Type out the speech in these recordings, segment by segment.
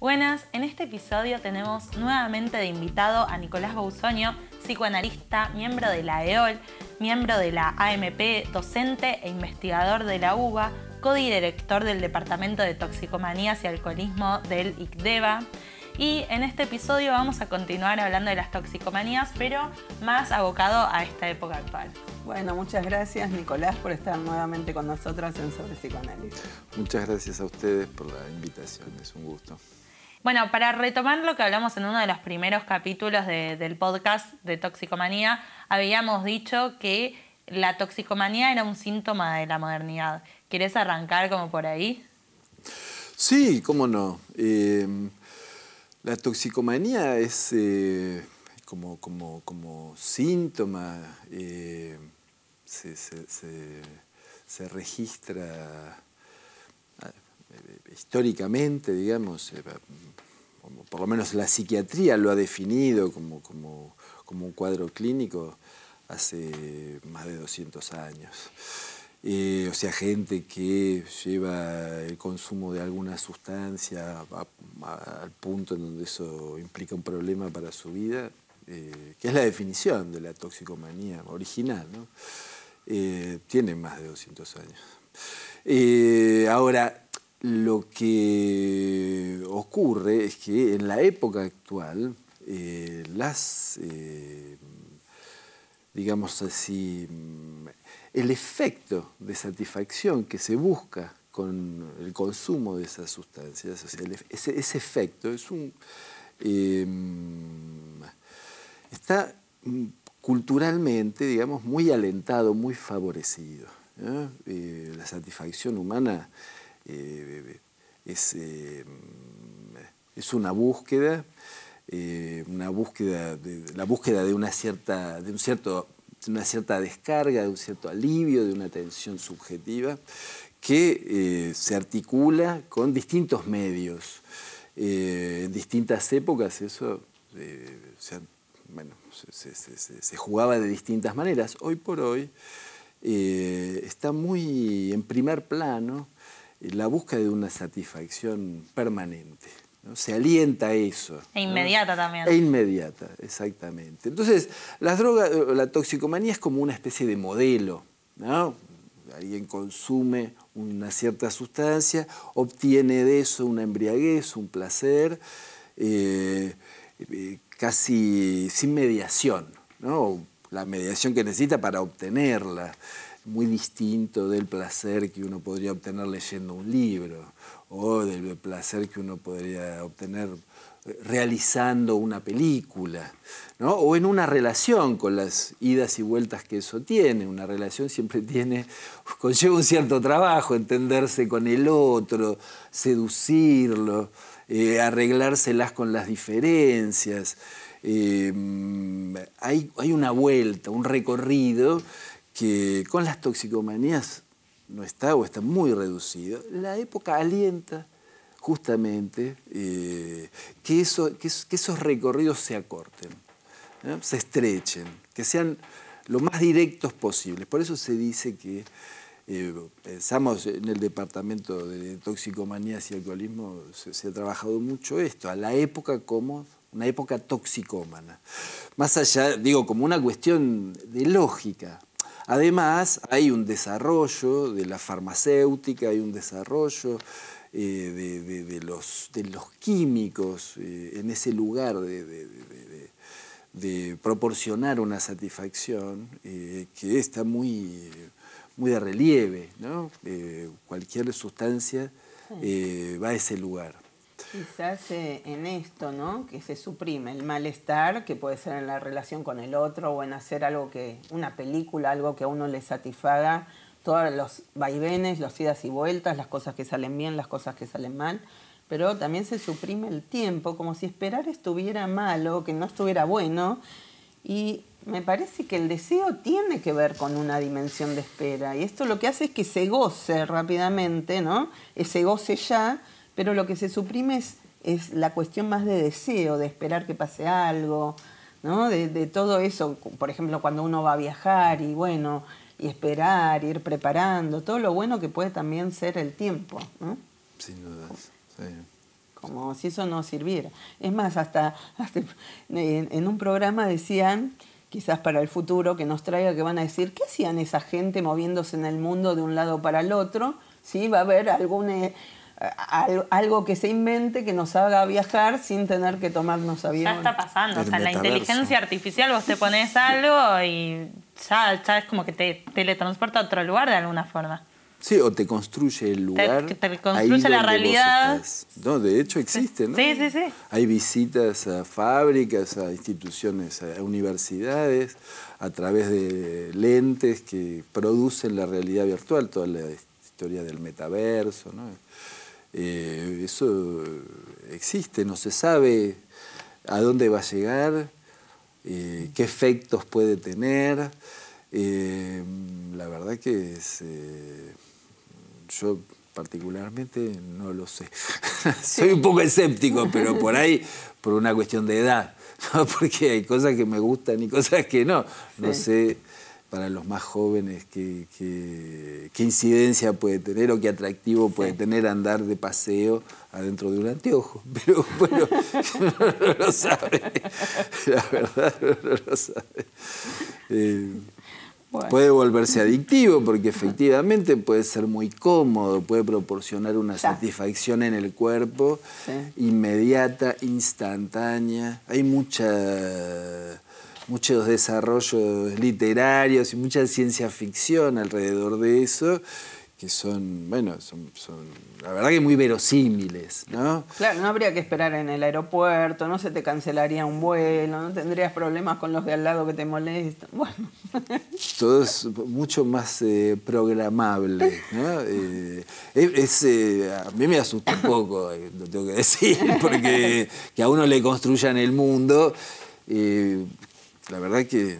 Buenas, en este episodio tenemos nuevamente de invitado a Nicolás Boussoño, psicoanalista, miembro de la EOL, miembro de la AMP, docente e investigador de la UBA, codirector del Departamento de Toxicomanías y Alcoholismo del ICDEVA. Y en este episodio vamos a continuar hablando de las toxicomanías, pero más abocado a esta época actual. Bueno, muchas gracias Nicolás por estar nuevamente con nosotras en Sobre Psicoanálisis. Muchas gracias a ustedes por la invitación, es un gusto. Bueno, para retomar lo que hablamos en uno de los primeros capítulos del podcast de toxicomanía, habíamos dicho que la toxicomanía era un síntoma de la modernidad. ¿Querés arrancar como por ahí? Sí, cómo no. La toxicomanía es como síntoma, se registra históricamente, digamos, por lo menos la psiquiatría lo ha definido como un cuadro clínico hace más de 200 años. O sea, gente que lleva el consumo de alguna sustancia al punto en donde eso implica un problema para su vida, que es la definición de la toxicomanía original, ¿no? Tiene más de 200 años. Ahora, lo que ocurre es que en la época actual, digamos así, el efecto de satisfacción que se busca con el consumo de esas sustancias, o sea, ese efecto es está culturalmente, digamos, muy alentado, muy favorecido, ¿no? La satisfacción humana es una búsqueda, la búsqueda de una cierta descarga, de un cierto alivio, de una tensión subjetiva que se articula con distintos medios. En distintas épocas eso se jugaba de distintas maneras. Hoy por hoy está muy en primer plano la búsqueda de una satisfacción permanente, ¿no? Se alienta eso. E inmediata, ¿no? También. E inmediata, exactamente. Entonces, las drogas, la toxicomanía es como una especie de modelo, ¿no? Alguien consume una cierta sustancia, obtiene de eso una embriaguez, un placer, casi sin mediación, ¿no? La mediación que necesita para obtenerla, muy distinto del placer que uno podría obtener leyendo un libro o del placer que uno podría obtener realizando una película, ¿no? O en una relación, con las idas y vueltas que eso tiene. Una relación siempre conlleva un cierto trabajo, entenderse con el otro, seducirlo, arreglárselas con las diferencias. Hay una vuelta, un recorrido que con las toxicomanías no está o está muy reducido. La época alienta justamente que esos recorridos se acorten, ¿no? Se estrechen, que sean lo más directos posibles. Por eso se dice que pensamos en el Departamento de Toxicomanías y Alcoholismo, se ha trabajado mucho esto, a la época como una época toxicómana. Más allá, digo, como una cuestión de lógica. Además, hay un desarrollo de la farmacéutica, hay un desarrollo de los químicos en ese lugar de proporcionar una satisfacción que está muy de relieve, ¿no? Cualquier sustancia va a ese lugar. Quizás en esto, ¿no? Que se suprime el malestar, que puede ser en la relación con el otro o en hacer una película, algo que a uno le satisfaga, todos los vaivenes, las idas y vueltas, las cosas que salen bien, las cosas que salen mal, pero también se suprime el tiempo, como si esperar estuviera malo, que no estuviera bueno, y me parece que el deseo tiene que ver con una dimensión de espera, y esto lo que hace es que se goce rápidamente, ¿no? Se goce ya, pero lo que se suprime es la cuestión más de deseo, de esperar que pase algo, ¿no? De todo eso, por ejemplo, cuando uno va a viajar y bueno, y esperar, ir preparando, todo lo bueno que puede también ser el tiempo, ¿no? Sin dudas, sí. como si eso no sirviera. Es más, hasta en un programa decían, quizás para el futuro, que nos traiga, que van a decir, ¿qué hacían esa gente moviéndose en el mundo de un lado para el otro? ¿Sí? Va a haber algo que se invente que nos haga viajar sin tener que tomarnos aviones. Ya está pasando, o sea, en la metaverso. inteligencia artificial vos te pones algo y ya es como que te teletransporta a otro lugar de alguna forma. Sí, o te construye el lugar. Te construye la realidad. No, de hecho existe, ¿no? Sí, sí, sí. Hay visitas a fábricas, a instituciones, a universidades, a través de lentes que producen la realidad virtual, toda la historia del metaverso, ¿no? Eso existe, no se sabe a dónde va a llegar, qué efectos puede tener. La verdad que es, yo particularmente no lo sé. Soy un poco escéptico, pero por ahí, por una cuestión de edad, ¿no? Porque hay cosas que me gustan y cosas que no. No sé, para los más jóvenes, qué incidencia puede tener o qué atractivo puede tener andar de paseo adentro de un anteojo. Pero bueno, no lo sabe. La verdad, no lo sabe. Bueno. Puede volverse adictivo porque efectivamente puede ser muy cómodo, puede proporcionar una satisfacción en el cuerpo inmediata, instantánea. Hay muchos desarrollos literarios y mucha ciencia ficción alrededor de eso que son, bueno, son la verdad que muy verosímiles, ¿no? Claro, no habría que esperar en el aeropuerto, no se te cancelaría un vuelo, no tendrías problemas con los de al lado que te molestan. Bueno. Todo es mucho más programable, ¿no? A mí me asusta un poco, lo tengo que decir, porque que a uno le construyan el mundo, la verdad que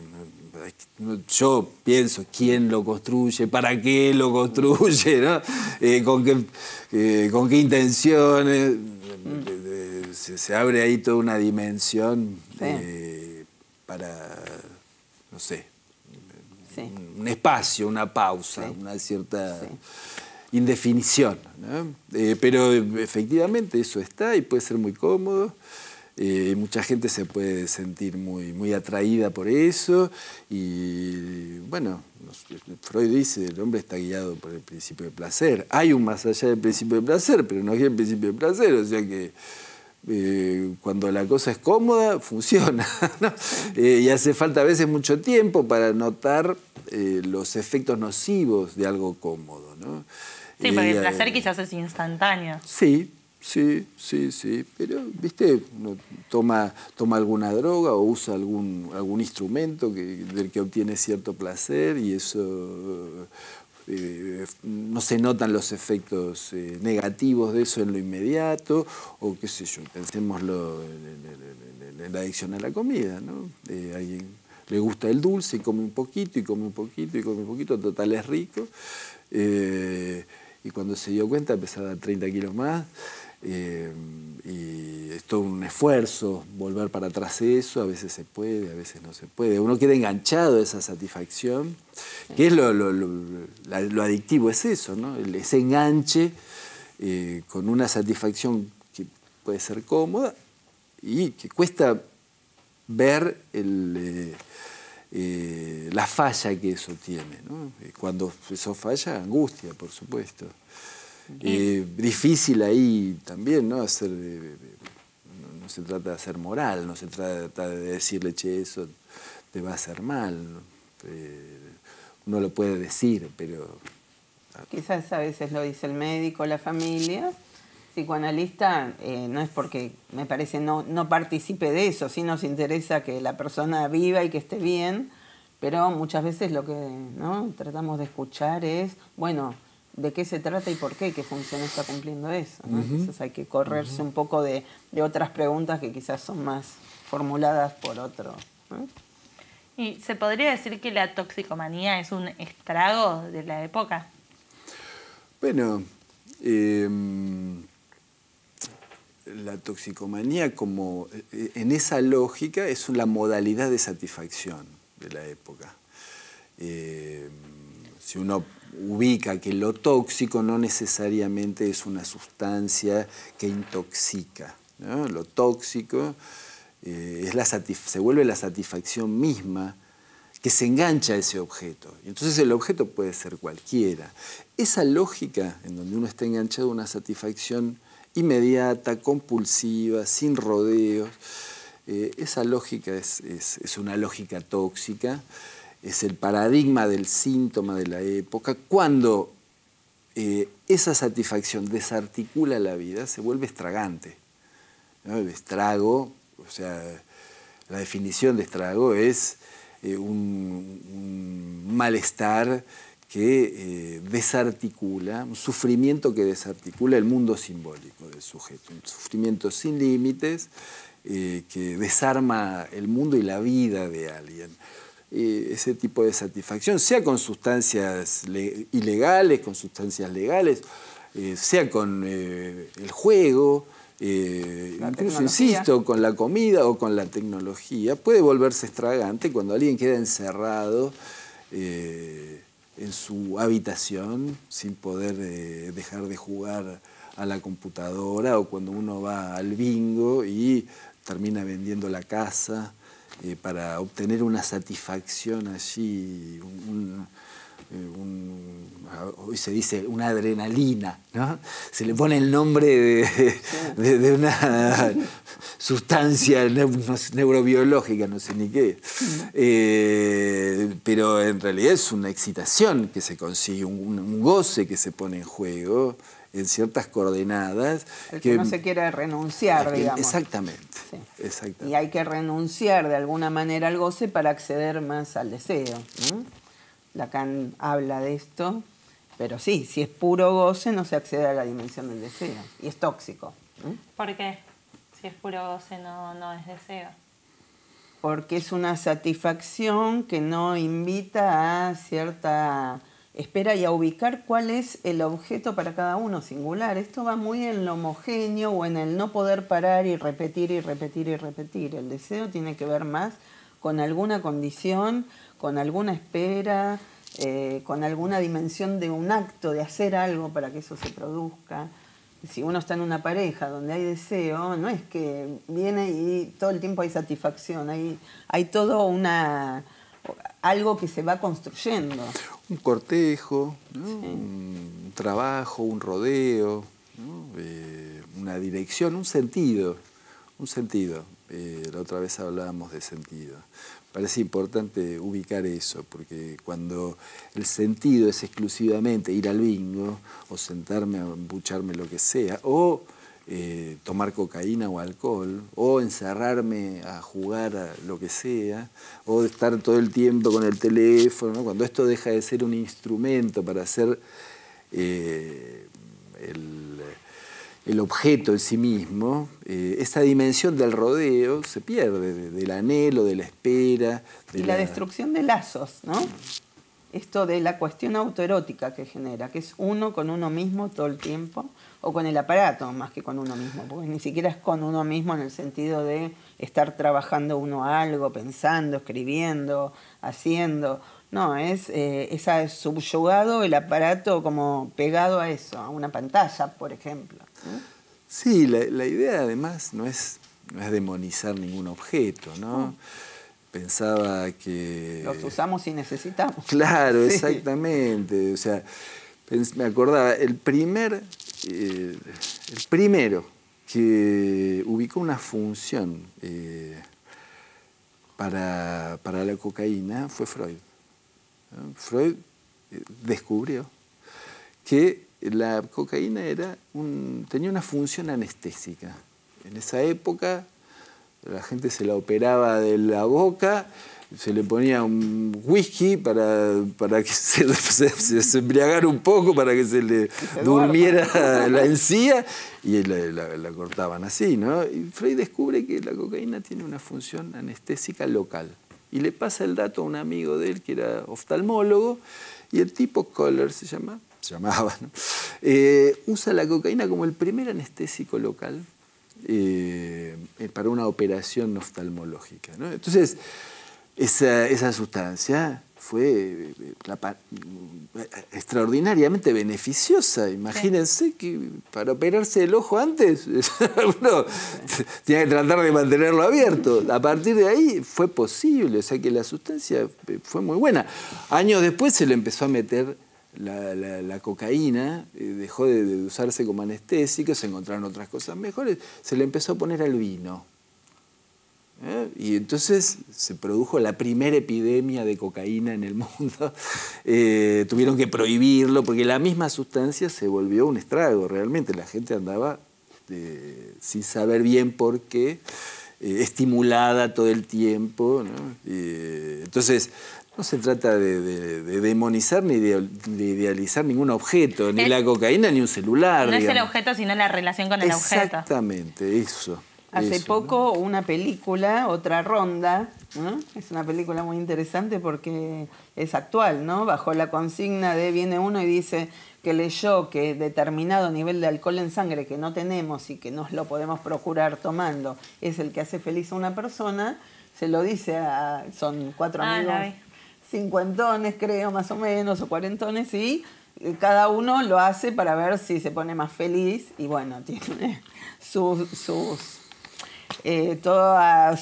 yo pienso quién lo construye, para qué lo construye, ¿no? Con qué intenciones. Se abre ahí toda una dimensión para, no sé, un espacio, una pausa, una cierta indefinición, ¿no? Pero efectivamente eso está y puede ser muy cómodo. Mucha gente se puede sentir muy atraída por eso y bueno, Freud dice el hombre está guiado por el principio de placer. Hay un más allá del principio de placer, pero no es el principio de placer, o sea que cuando la cosa es cómoda, funciona, ¿no? Y hace falta a veces mucho tiempo para notar los efectos nocivos de algo cómodo, ¿no? Sí, porque el placer quizás es instantáneo. Sí, pero, viste, uno toma alguna droga o usa algún instrumento del que obtiene cierto placer y eso no se notan los efectos negativos de eso en lo inmediato, o qué sé yo, pensémoslo en la adicción a la comida, ¿no? A alguien le gusta el dulce y come un poquito, y come un poquito, y come un poquito, total es rico, y cuando se dio cuenta pesaba 30 kilos más, y es todo un esfuerzo volver para atrás eso, a veces se puede, a veces no se puede. Uno queda enganchado a esa satisfacción, que es lo adictivo, es eso, ¿no? Ese enganche con una satisfacción que puede ser cómoda y que cuesta ver la falla que eso tiene, ¿no? Cuando eso falla, angustia, por supuesto. Difícil ahí también, ¿no? No se trata de hacer moral, no se trata de decirle, che, eso te va a hacer mal. Uno lo puede decir, pero... Quizás a veces lo dice el médico, la familia. Psicoanalista no es porque, me parece, no participe de eso, sí nos interesa que la persona viva y que esté bien, pero muchas veces lo que, ¿no?, tratamos de escuchar es, bueno, de qué se trata y por qué función está cumpliendo eso, ¿no? Entonces hay que correrse un poco de otras preguntas que quizás son más formuladas por otro, ¿no? ¿Y se podría decir que la toxicomanía es un estrago de la época? Bueno, la toxicomanía, como en esa lógica, es la modalidad de satisfacción de la época. Si uno ubica que lo tóxico no necesariamente es una sustancia que intoxica, ¿no? Lo tóxico se vuelve la satisfacción misma que se engancha a ese objeto. Y entonces el objeto puede ser cualquiera. Esa lógica en donde uno está enganchado a una satisfacción inmediata, compulsiva, sin rodeos, esa lógica es una lógica tóxica, es el paradigma del síntoma de la época. Cuando esa satisfacción desarticula la vida, se vuelve estragante, ¿no? El estrago, o sea, la definición de estrago es un malestar que desarticula, un sufrimiento que desarticula el mundo simbólico del sujeto, un sufrimiento sin límites que desarma el mundo y la vida de alguien. Ese tipo de satisfacción, sea con sustancias ilegales, con sustancias legales, sea con el juego, incluso, insisto, con la comida o con la tecnología, puede volverse estragante cuando alguien queda encerrado en su habitación sin poder dejar de jugar a la computadora, o cuando uno va al bingo y termina vendiendo la casa para obtener una satisfacción allí, hoy se dice una adrenalina, ¿no? Se le pone el nombre de una sustancia neurobiológica, no sé ni qué. Pero en realidad es una excitación que se consigue, un goce que se pone en juego en ciertas coordenadas. El que no se quiere renunciar, digamos. Exactamente, sí. Exactamente. Y hay que renunciar de alguna manera al goce para acceder más al deseo, ¿no? Lacan habla de esto, pero sí, si es puro goce no se accede a la dimensión del deseo y es tóxico. ¿Por qué? Si es puro goce no es deseo. Porque es una satisfacción que no invita a cierta espera y a ubicar cuál es el objeto para cada uno singular. Esto va muy en lo homogéneo o en el no poder parar y repetir y repetir y repetir. El deseo tiene que ver más con alguna condición, con alguna espera, con alguna dimensión de un acto, de hacer algo para que eso se produzca. Si uno está en una pareja donde hay deseo, no es que viene y todo el tiempo hay satisfacción, hay todo algo que se va construyendo. Un cortejo, ¿no? Sí. Un trabajo, un rodeo, ¿no? Una dirección, un sentido. La otra vez hablábamos de sentido. Parece importante ubicar eso, porque cuando el sentido es exclusivamente ir al bingo, o sentarme a embucharme lo que sea, o tomar cocaína o alcohol, o encerrarme a jugar a lo que sea, o estar todo el tiempo con el teléfono, ¿no? Cuando esto deja de ser un instrumento para hacer el objeto en sí mismo, esa dimensión del rodeo se pierde, del anhelo, de la espera. Y la destrucción de lazos, ¿no? Esto de la cuestión autoerótica que genera, que es uno con uno mismo todo el tiempo, o con el aparato más que con uno mismo, porque ni siquiera es con uno mismo en el sentido de estar trabajando uno algo, pensando, escribiendo, haciendo. No, es subyugado el aparato como pegado a eso, a una pantalla, por ejemplo. Sí, la idea además no es demonizar ningún objeto, ¿no? Pensaba que... Los usamos y necesitamos. Claro, sí. Exactamente. O sea, me acordaba, el primero que ubicó una función para la cocaína fue Freud. Freud descubrió que la cocaína tenía una función anestésica. En esa época la gente se la operaba de la boca, se le ponía un whisky para que se embriagara un poco, para que se le durmiera la encía, y la cortaban así, ¿no? Y Freud descubre que la cocaína tiene una función anestésica local. Y le pasa el dato a un amigo de él que era oftalmólogo, y el tipo Kohler se llamaba, ¿no? Usa la cocaína como el primer anestésico local para una operación oftalmológica, ¿no? Entonces, esa sustancia fue extraordinariamente beneficiosa. Imagínense que para operarse el ojo antes, uno tenía que tratar de mantenerlo abierto. A partir de ahí fue posible, o sea que la sustancia fue muy buena. Años después se le empezó a meter la cocaína, dejó de usarse como anestésico, se encontraron otras cosas mejores, se le empezó a poner al vino. Y entonces se produjo la primera epidemia de cocaína en el mundo. Tuvieron que prohibirlo porque la misma sustancia se volvió un estrago. Realmente la gente andaba sin saber bien por qué, estimulada todo el tiempo, ¿no? Entonces no se trata de demonizar ni de idealizar ningún objeto, ni la cocaína ni un celular. No es el objeto, sino la relación con el objeto. Exactamente, eso. Hace eso, poco una película, Otra Ronda, ¿no? Es una película muy interesante porque es actual, ¿no? Bajo la consigna de viene uno y dice que leyó que determinado nivel de alcohol en sangre que no tenemos y que nos lo podemos procurar tomando es el que hace feliz a una persona, se lo dice son 4 amigos cincuentones, creo, más o menos, o cuarentones, y cada uno lo hace para ver si se pone más feliz y bueno, tiene todos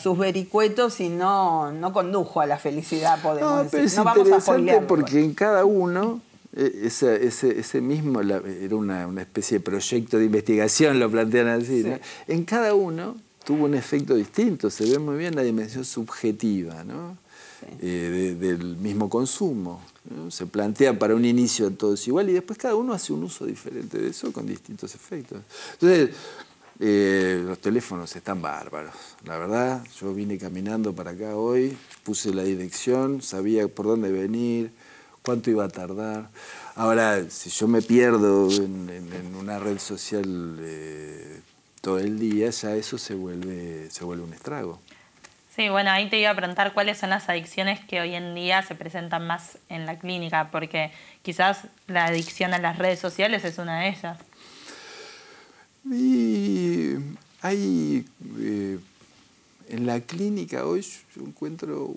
sus vericuetos y no condujo a la felicidad, podemos decir. Es interesante porque en cada uno, ese mismo, era una especie de proyecto de investigación, lo plantean así, sí. ¿No? En cada uno tuvo un efecto distinto, se ve muy bien la dimensión subjetiva, ¿no? Sí. Del mismo consumo, ¿no? Se plantea para un inicio todo es igual y después cada uno hace un uso diferente de eso con distintos efectos. Entonces, los teléfonos están bárbaros. La verdad, yo vine caminando para acá hoy, puse la dirección, sabía por dónde venir, cuánto iba a tardar. Ahora, si yo me pierdo en una red social todo el día, ya eso se vuelve un estrago. Sí, bueno, ahí te iba a preguntar cuáles son las adicciones que hoy en día se presentan más en la clínica, porque quizás la adicción a las redes sociales es una de ellas. Y hay, en la clínica hoy yo encuentro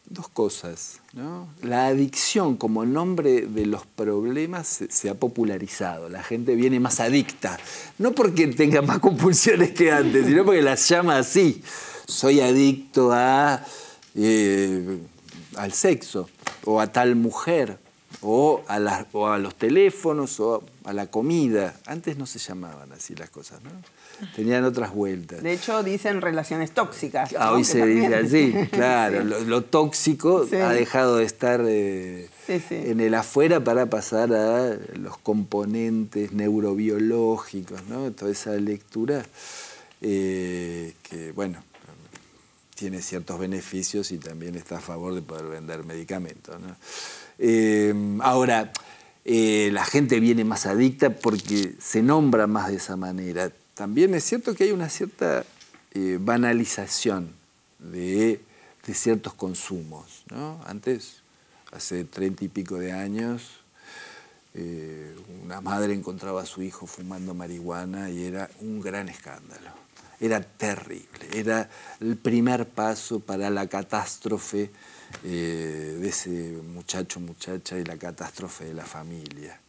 dos cosas, ¿no? La adicción como nombre de los problemas se ha popularizado, la gente viene más adicta, no porque tenga más compulsiones que antes, sino porque las llama así. Soy adicto al sexo, o a tal mujer, o a los teléfonos, o a la comida. Antes no se llamaban así las cosas, ¿no? Tenían otras vueltas. De hecho, dicen relaciones tóxicas, ¿no? Hoy se dice así, claro. Sí. Lo tóxico, sí, ha dejado de estar en el afuera para pasar a los componentes neurobiológicos, ¿no? Toda esa lectura que, bueno, tiene ciertos beneficios y también está a favor de poder vender medicamentos, ¿no? Ahora, la gente viene más adicta porque se nombra más de esa manera. También es cierto que hay una cierta banalización de ciertos consumos, ¿no? Antes, hace 30 y pico de años, una madre encontraba a su hijo fumando marihuana y era un gran escándalo. Era terrible, era el primer paso para la catástrofe de ese muchacha y la catástrofe de la familia,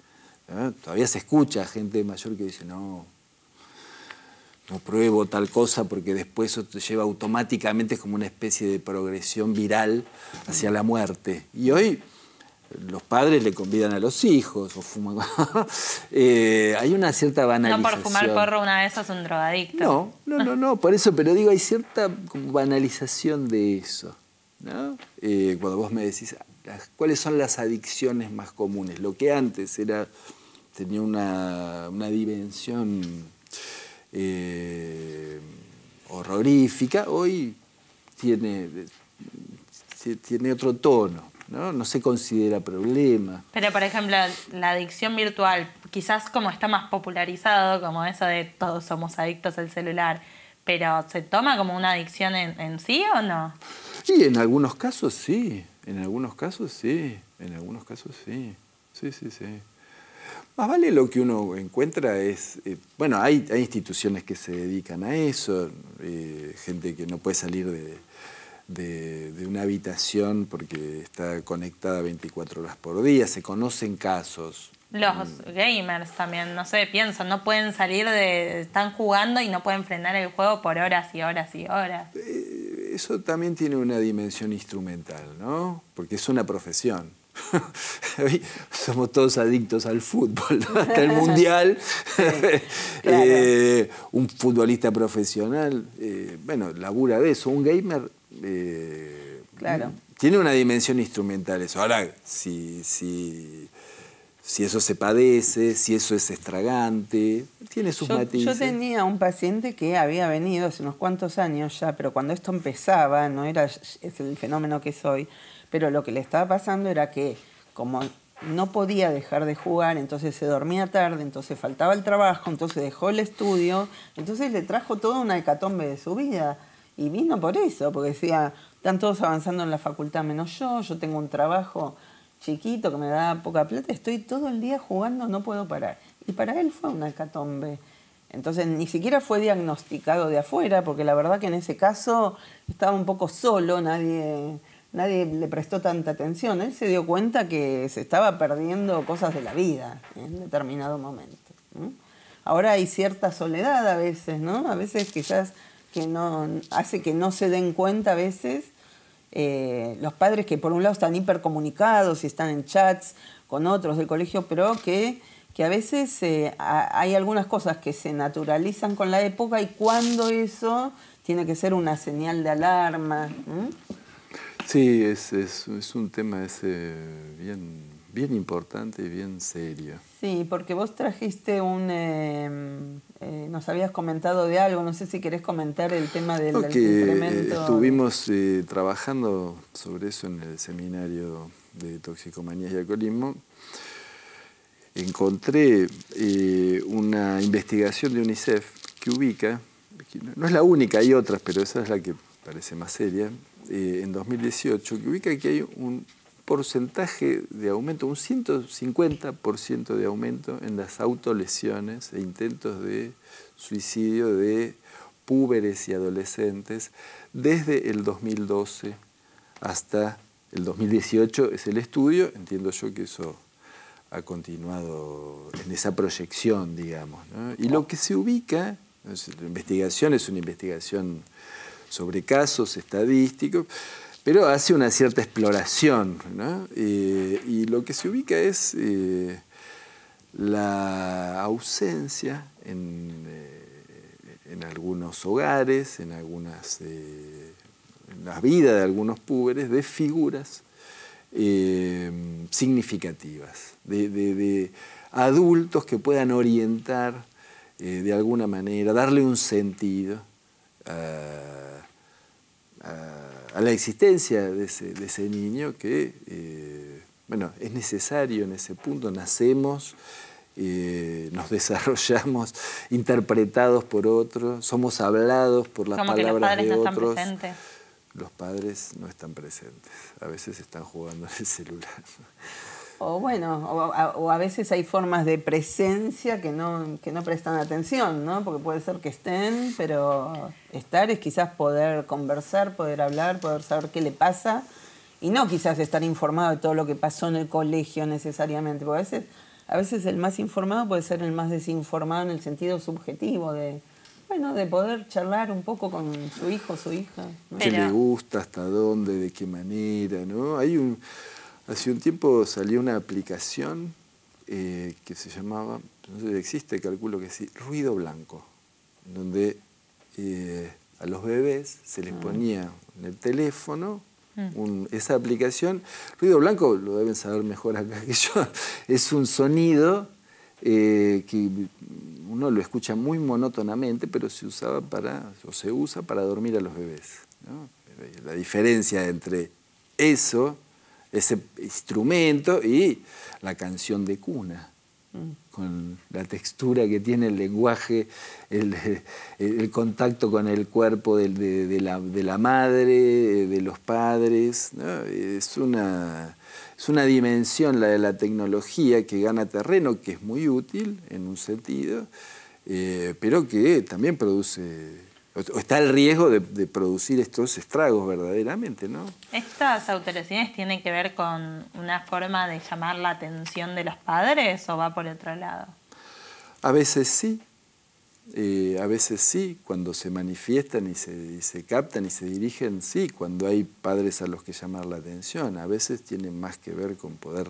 ¿no? Todavía se escucha gente mayor que dice, no pruebo tal cosa porque después eso te lleva automáticamente como una especie de progresión viral hacia la muerte. Y hoy los padres le convidan a los hijos o fuman. Hay una cierta banalización. No por fumar porro una vez sos un drogadicto. No, por eso, pero digo, hay cierta como banalización de eso, ¿no? Cuando vos me decís, ¿cuáles son las adicciones más comunes? Lo que antes tenía una dimensión horrorífica, hoy tiene otro tono. No se considera problema. Pero, por ejemplo, la adicción virtual, quizás como está más popularizado, como eso de todos somos adictos al celular, pero ¿se toma como una adicción en sí o no? Sí, en algunos casos sí. En algunos casos sí. Sí. Más vale lo que uno encuentra es... bueno, hay instituciones que se dedican a eso, gente que no puede salir de una habitación porque está conectada 24 horas por día. Se conocen casos. Los gamers también, no sé, pienso, no pueden salir están jugando y no pueden frenar el juego por horas y horas y horas. Eso también tiene una dimensión instrumental, ¿no? Porque es una profesión. Hoy somos todos adictos al fútbol, ¿no? Hasta el mundial. Sí, claro. Un futbolista profesional, bueno, labura de eso. Un gamer Claro. tiene una dimensión instrumental eso. Ahora, si eso se padece, si eso es estragante, tiene sus matices. Yo tenía un paciente que había venido hace unos cuantos años ya, pero cuando esto empezaba, no era es el fenómeno que es hoy, pero lo que le estaba pasando era que como no podía dejar de jugar, entonces se dormía tarde, entonces faltaba el trabajo, entonces dejó el estudio, entonces le trajo toda una hecatombe de su vida. Y vino por eso, porque decía, están todos avanzando en la facultad menos yo tengo un trabajo chiquito que me da poca plata, estoy todo el día jugando, no puedo parar. Y para él fue una hecatombe. Entonces ni siquiera fue diagnosticado de afuera, porque la verdad que en ese caso estaba un poco solo, nadie le prestó tanta atención. Él se dio cuenta que se estaba perdiendo cosas de la vida en determinado momento, ¿no? Ahora hay cierta soledad a veces, ¿no? A veces quizás que no hace que no se den cuenta a veces los padres que por un lado están hipercomunicados y están en chats con otros del colegio, pero que a veces hay algunas cosas que se naturalizan con la época y cuando eso tiene que ser una señal de alarma. Sí, es un tema bien importante y bien serio. Sí, porque vos trajiste nos habías comentado de algo, no sé si querés comentar el tema del incremento. Estuvimos trabajando sobre eso en el seminario de toxicomanías y alcoholismo. Encontré una investigación de UNICEF que ubica, no es la única, hay otras, pero esa es la que parece más seria, en 2018, que ubica que hay un porcentaje de aumento, un 150% de aumento en las autolesiones e intentos de suicidio de púberes y adolescentes desde el 2012 hasta el 2018 es el estudio. Entiendo yo que eso ha continuado en esa proyección, digamos, ¿no? Y lo que se ubica, la investigación es una investigación sobre casos estadísticos, pero hace una cierta exploración, ¿no? Y lo que se ubica es la ausencia en algunos hogares, en la vida de algunos púberes, de figuras significativas, de adultos que puedan orientar de alguna manera, darle un sentido a la existencia de ese niño que, bueno, es necesario en ese punto. Nacemos, nos desarrollamos interpretados por otros, somos hablados por las palabras de otros. Como que los padres no están presentes. Los padres no están presentes, a veces están jugando en el celular. O bueno, o a veces hay formas de presencia que no prestan atención, ¿no? Porque puede ser que estén, pero estar es quizás poder conversar, poder hablar, poder saber qué le pasa y no quizás estar informado de todo lo que pasó en el colegio necesariamente, porque a veces el más informado puede ser el más desinformado en el sentido subjetivo de poder charlar un poco con su hijo o su hija, ¿no? ¿Qué le gusta? ¿Hasta dónde? ¿De qué manera? ¿No? Hace un tiempo salió una aplicación que se llamaba, no sé si existe, calculo que sí, Ruido Blanco, donde a los bebés se les ponía en el teléfono esa aplicación. Ruido Blanco, lo deben saber mejor acá que yo, es un sonido que uno lo escucha muy monótonamente, pero se usa para dormir a los bebés, ¿no? La diferencia entre ese instrumento y la canción de cuna, con la textura que tiene el lenguaje, el contacto con el cuerpo de la madre, de los padres, ¿no? Es una dimensión, la de la tecnología, que gana terreno, que es muy útil en un sentido, pero que también produce o está el riesgo de producir estos estragos verdaderamente, ¿no? ¿Estas alteraciones tienen que ver con una forma de llamar la atención de los padres o va por otro lado? A veces sí, cuando se manifiestan y se captan y se dirigen, sí, cuando hay padres a los que llamar la atención. A veces tienen más que ver con poder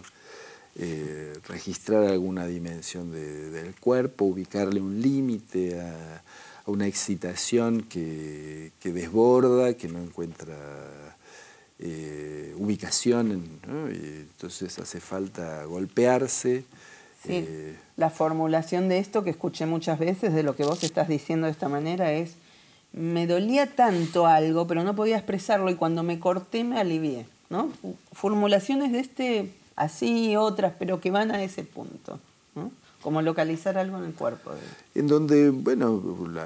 registrar alguna dimensión del cuerpo, ubicarle un límite a una excitación que desborda, que no encuentra ubicación, ¿no? Y entonces hace falta golpearse. Sí, la formulación de esto que escuché muchas veces, de lo que vos estás diciendo de esta manera, es: me dolía tanto algo, pero no podía expresarlo, y cuando me corté me alivié, ¿no? Formulaciones de así, otras, pero que van a ese punto, ¿no? Como localizar algo en el cuerpo. En donde, bueno,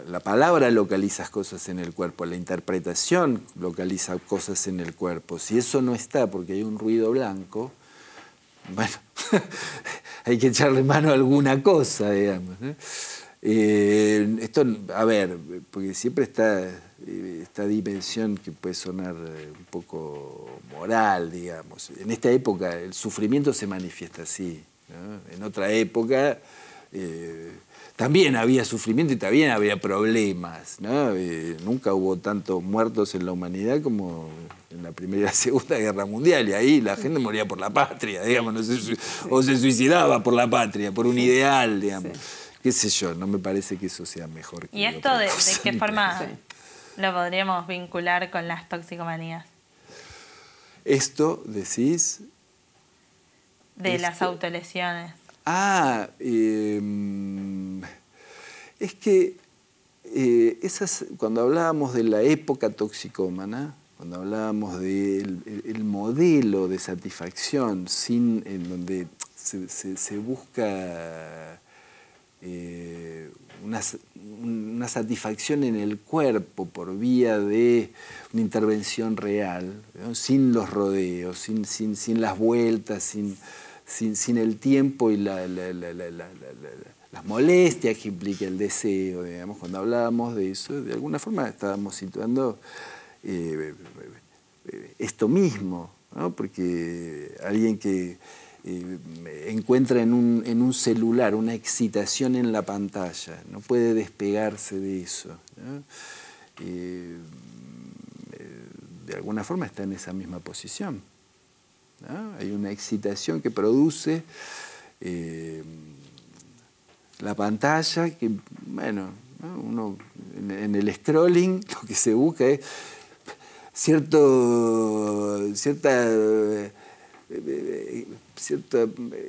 la palabra localiza cosas en el cuerpo, la interpretación localiza cosas en el cuerpo. Si eso no está porque hay un ruido blanco, bueno, hay que echarle mano a alguna cosa, digamos, ¿no? Esto, a ver, porque siempre está esta dimensión que puede sonar un poco moral, digamos. En esta época el sufrimiento se manifiesta así, ¿no? En otra época también había sufrimiento y también había problemas, ¿no? Nunca hubo tantos muertos en la humanidad como en la Primera y la Segunda Guerra Mundial, y ahí la gente moría por la patria, digamos, o se suicidaba por la patria, por un ideal, digamos. Sí. Qué sé yo, no me parece que eso sea mejor que ¿Y esto de qué forma lo podríamos vincular con las toxicomanías? Esto, decís... De las autolesiones. Es que cuando hablábamos de la época toxicómana, cuando hablábamos del modelo de satisfacción en donde se busca una satisfacción en el cuerpo por vía de una intervención real, ¿no? Sin los rodeos, sin las vueltas, sin el tiempo y las molestias que implica el deseo, digamos. Cuando hablábamos de eso, de alguna forma estábamos situando esto mismo, ¿no? Porque alguien que encuentra en un celular una excitación en la pantalla, no puede despegarse de eso, ¿no? De alguna forma está en esa misma posición, ¿no? Hay una excitación que produce la pantalla que, bueno, ¿no? Uno en el scrolling lo que se busca es cierta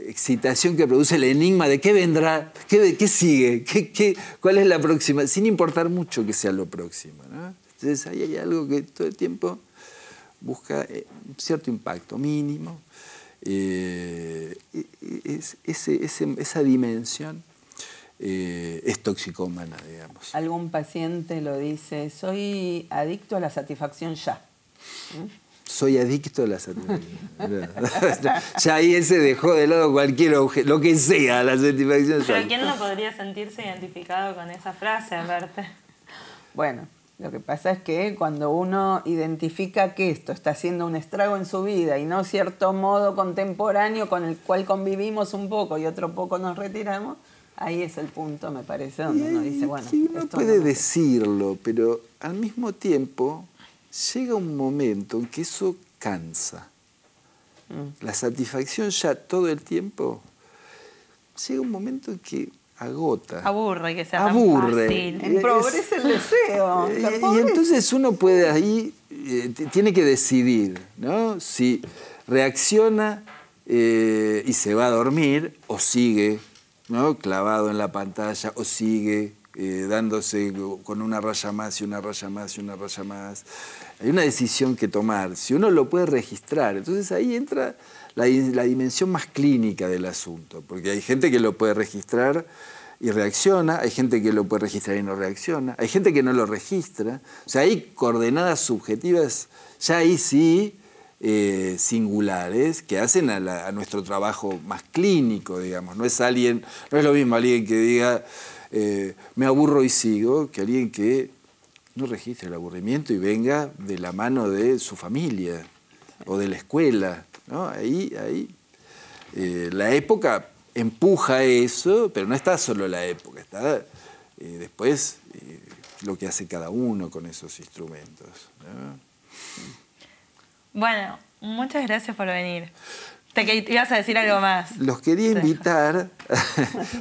excitación que produce el enigma de qué vendrá, qué sigue, cuál es la próxima, sin importar mucho que sea lo próximo, ¿no? Entonces ahí hay algo que todo el tiempo busca cierto impacto mínimo. Esa dimensión es toxicómana, digamos. Algún paciente lo dice: soy adicto a la satisfacción ya. Soy adicto a la satisfacción. Ya ahí se dejó de lado cualquier objeto, lo que sea, la satisfacción. Pero ¿quién no podría sentirse identificado con esa frase, Alberto? Bueno, lo que pasa es que cuando uno identifica que esto está haciendo un estrago en su vida y no cierto modo contemporáneo con el cual convivimos un poco y otro poco nos retiramos, ahí es el punto, me parece, donde uno dice, bueno... Sí, uno puede decirlo, pero al mismo tiempo llega un momento en que eso cansa. La satisfacción ya todo el tiempo, llega un momento en que agota. Aburre que sea tan fácil. Empobrece el deseo. Y entonces uno puede ahí, tiene que decidir, ¿no? Si reacciona y se va a dormir o sigue, ¿no? Clavado en la pantalla, o sigue dándose con una raya más y una raya más y una raya más. Hay una decisión que tomar. Si uno lo puede registrar, entonces ahí entra la dimensión más clínica del asunto, porque hay gente que lo puede registrar y reacciona, hay gente que lo puede registrar y no reacciona, hay gente que no lo registra. O sea, hay coordenadas subjetivas, ya ahí sí, singulares, que hacen a nuestro trabajo más clínico, digamos. No es lo mismo alguien que diga me aburro y sigo, que alguien que no registre el aburrimiento y venga de la mano de su familia o de la escuela, ¿no? Ahí la época empuja eso, pero no está solo la época, está después lo que hace cada uno con esos instrumentos, ¿no? Bueno, muchas gracias por venir. Te ibas a decir algo más. Los quería invitar,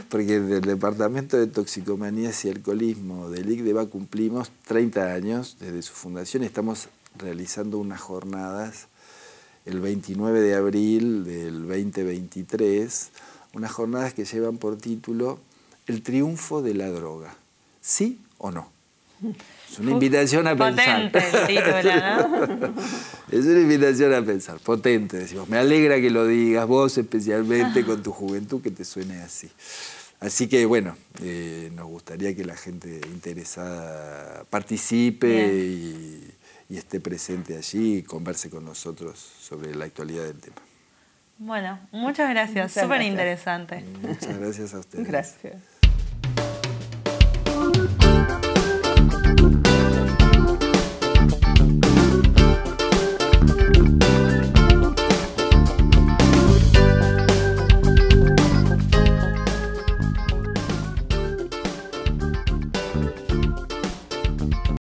porque del Departamento de Toxicomanías y Alcoholismo del ICDEVA cumplimos 30 años desde su fundación. Estamos realizando unas jornadas el 29 de abril del 2023, unas jornadas que llevan por título El triunfo de la droga. ¿Sí o no? Es una invitación a pensar. Potente el título, ¿no? Es una invitación a pensar, potente, decimos. Me alegra que lo digas, vos especialmente con tu juventud, que te suene así. Así que, bueno, nos gustaría que la gente interesada participe y esté presente allí y converse con nosotros sobre la actualidad del tema. Bueno, muchas gracias. Súper interesante. Muchas gracias a ustedes. Gracias.